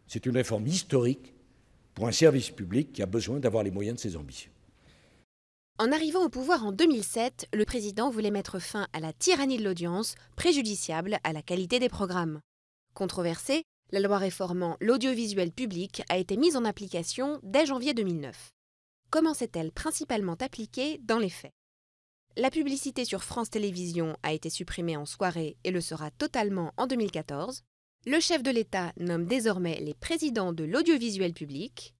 C'est une réforme historique pour un service public qui a besoin d'avoir les moyens de ses ambitions. En arrivant au pouvoir en 2007, le président voulait mettre fin à la tyrannie de l'audience, préjudiciable à la qualité des programmes. Controversée, la loi réformant l'audiovisuel public a été mise en application dès janvier 2009. Comment s'est-elle principalement appliquée dans les faits? La publicité sur France Télévisions a été supprimée en soirée et le sera totalement en 2014. Le chef de l'État nomme désormais les présidents de l'audiovisuel public.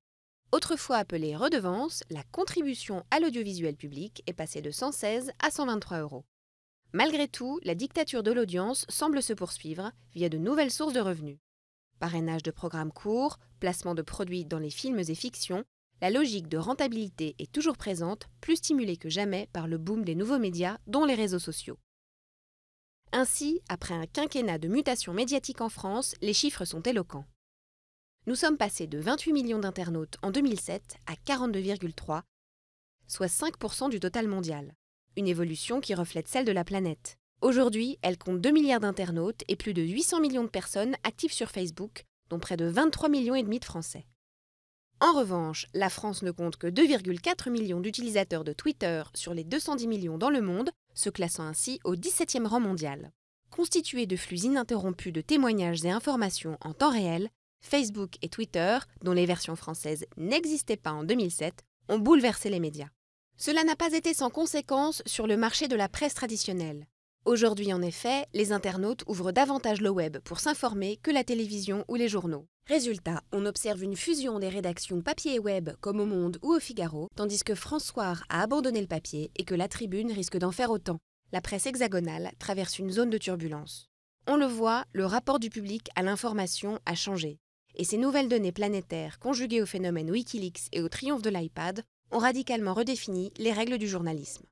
Autrefois appelée redevance, la contribution à l'audiovisuel public est passée de 116 à 123 €. Malgré tout, la dictature de l'audience semble se poursuivre via de nouvelles sources de revenus. Parrainage de programmes courts, placement de produits dans les films et fictions, la logique de rentabilité est toujours présente, plus stimulée que jamais par le boom des nouveaux médias, dont les réseaux sociaux. Ainsi, après un quinquennat de mutation médiatique en France, les chiffres sont éloquents. Nous sommes passés de 28 millions d'internautes en 2007 à 42,3, soit 5% du total mondial. Une évolution qui reflète celle de la planète. Aujourd'hui, elle compte 2 milliards d'internautes et plus de 800 millions de personnes actives sur Facebook, dont près de 23 millions et demi de Français. En revanche, la France ne compte que 2,4 millions d'utilisateurs de Twitter sur les 210 millions dans le monde, se classant ainsi au 17e rang mondial. Constitués de flux ininterrompus de témoignages et informations en temps réel, Facebook et Twitter, dont les versions françaises n'existaient pas en 2007, ont bouleversé les médias. Cela n'a pas été sans conséquence sur le marché de la presse traditionnelle. Aujourd'hui, en effet, les internautes ouvrent davantage le web pour s'informer que la télévision ou les journaux. Résultat, on observe une fusion des rédactions papier et web comme au Monde ou au Figaro, tandis que France Soir a abandonné le papier et que la Tribune risque d'en faire autant. La presse hexagonale traverse une zone de turbulence. On le voit, le rapport du public à l'information a changé. Et ces nouvelles données planétaires, conjuguées au phénomène Wikileaks et au triomphe de l'iPad, ont radicalement redéfini les règles du journalisme.